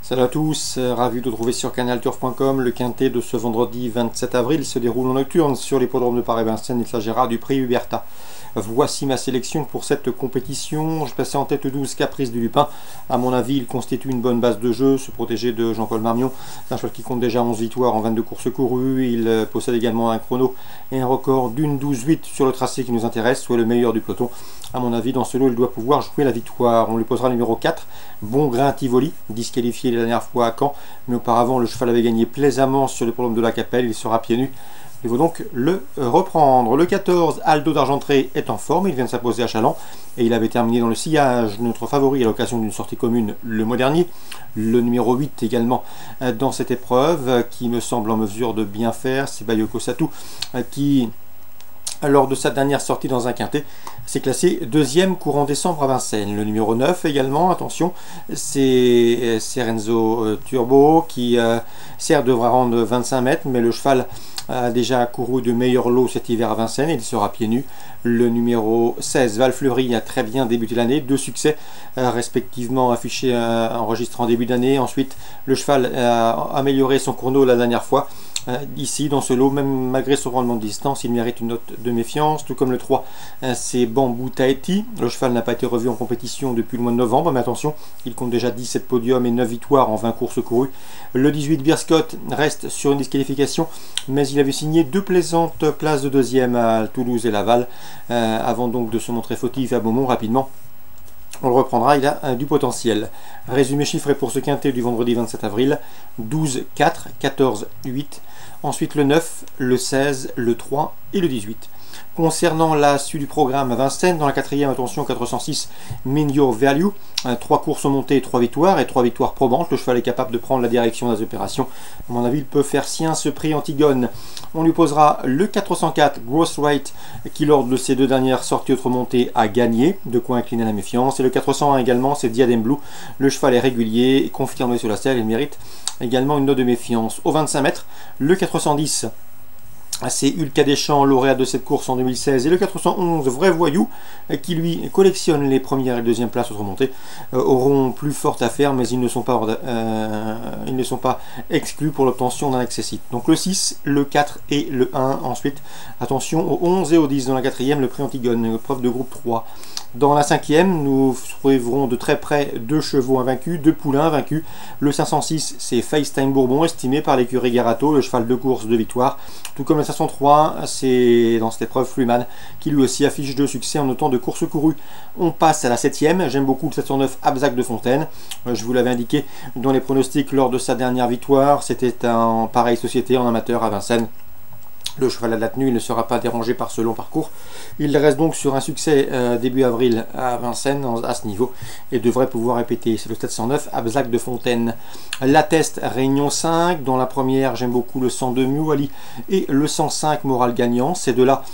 Salut à tous, ravi de vous retrouver sur canalturf.com. Le quintet de ce vendredi 27 avril se déroule en nocturne sur l'hippodrome de Paris-Vincennes. Il s'agira du prix Huberta. Voici ma sélection pour cette compétition. Je passais en tête 12 Caprice du Lupin. À mon avis, il constitue une bonne base de jeu, se protéger de Jean-Paul Marmion. C'est un cheval qui compte déjà 11 victoires en 22 courses courues. Il possède également un chrono et un record d'une 12-8 sur le tracé qui nous intéresse, soit le meilleur du peloton. À mon avis, dans ce lot, il doit pouvoir jouer la victoire. On lui posera le numéro 4, Bongrain Tivoli, disqualifié la dernière fois à Caen, mais auparavant le cheval avait gagné plaisamment sur le podium de la Capelle. Il sera pieds nus. Il faut donc le reprendre. Le 14, Aldo d'Argentré, est en forme. Il vient de s'imposer à Chaland et il avait terminé dans le sillage, notre favori à l'occasion d'une sortie commune le mois dernier. Le numéro 8 également dans cette épreuve qui me semble en mesure de bien faire. C'est Bayoko Satou qui, lors de sa dernière sortie dans un quintet, s'est classé deuxième courant décembre à Vincennes. Le numéro 9 également, attention, c'est Renzo Turbo qui certes devra rendre 25 mètres, mais le cheval a déjà couru de meilleurs lots cet hiver à Vincennes et il sera pieds nus. Le numéro 16, Valfleury, a très bien débuté l'année, 2 succès respectivement affichés enregistrés en début d'année. Ensuite, le cheval a amélioré son chrono la dernière fois. Ici, dans ce lot, même malgré son rendement de distance, il mérite une note de méfiance, tout comme le 3, c'est Bambou Tahiti. Le cheval n'a pas été revu en compétition depuis le mois de novembre, mais attention, il compte déjà 17 podiums et 9 victoires en 20 courses courues. Le 18, Beerscott, reste sur une disqualification, mais il avait signé 2 plaisantes places de deuxième à Toulouse et Laval, avant donc de se montrer fautif à Beaumont rapidement. On le reprendra, il a du potentiel. Résumé chiffré pour ce quintet du vendredi 27 avril, 12, 4, 14, 8. Ensuite le 9, le 16, le 3 et le 18. Concernant la suite du programme à Vincennes, dans la quatrième, attention, 406, Mean Your Value, 3 courses au monté, 3 victoires et 3 victoires probantes. Le cheval est capable de prendre la direction des opérations. À mon avis, il peut faire sien ce prix Antigone. On lui posera le 404, Gross Rate, qui lors de ses 2 dernières sorties autre montée a gagné, de quoi incliner la méfiance. Et le 401 également, c'est Diadem Blue. Le cheval est régulier, confirmé sur la selle, il mérite également une note de méfiance. Au 25 mètres, le 410, c'est Ulka Deschamps, lauréat de cette course en 2016, et le 411, Vrai Voyou, qui lui collectionne les premières et deuxièmes places autre montée, auront plus fort à faire, mais ils ne sont pas exclus pour l'obtention d'un accessite. Donc le 6, le 4 et le 1. Ensuite, attention au 11 et au 10 dans la quatrième, le prix Antigone, épreuve de groupe 3. Dans la cinquième, nous suivrons de très près 2 chevaux invaincus, 2 poulains invaincus. Le 506, c'est FaceTime Bourbon, estimé par l'écurie Garato, le cheval de course de victoire. Tout comme le 503, c'est dans cette épreuve Freeman, qui lui aussi affiche 2 succès en autant de courses courues. On passe à la septième. J'aime beaucoup le 709 Abzac de Fontaine. Je vous l'avais indiqué dans les pronostics lors de sa dernière victoire. C'était en pareille société en amateur à Vincennes. Le cheval à la tenue, il ne sera pas dérangé par ce long parcours. Il reste donc sur un succès début avril à Vincennes à ce niveau et devrait pouvoir répéter. C'est le 709 Abzac de Fontaine. La Teste Réunion 5. Dans la première, j'aime beaucoup le 102 Mouali et le 105 Moral Gagnant. Ces deux-là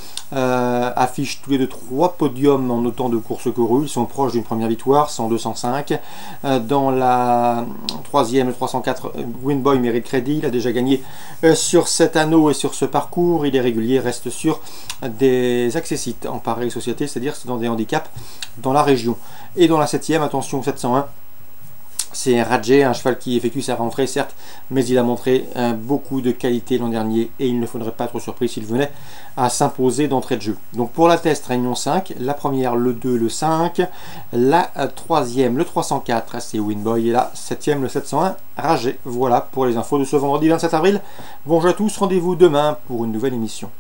affichent tous les deux 3 podiums en autant de courses courues. Ils sont proches d'une première victoire, 102-105. Dans la troisième, le 304 Winboy mérite crédit. Il a déjà gagné sur cet anneau et sur ce parcours. Il est régulier, reste sur des accessites en pareille société, c'est-à-dire dans des handicaps dans la région. Et dans la septième, attention, 701, c'est Radjé, un cheval qui effectue sa rentrée, certes, mais il a montré beaucoup de qualité l'an dernier et il ne faudrait pas être surpris s'il venait à s'imposer d'entrée de jeu. Donc pour la Teste, Réunion 5, la première, le 2, le 5, la troisième, le 304, c'est Winboy, et la septième, le 701, Radjé. Voilà pour les infos de ce vendredi 27 avril. Bonjour à tous, rendez-vous demain pour une nouvelle émission.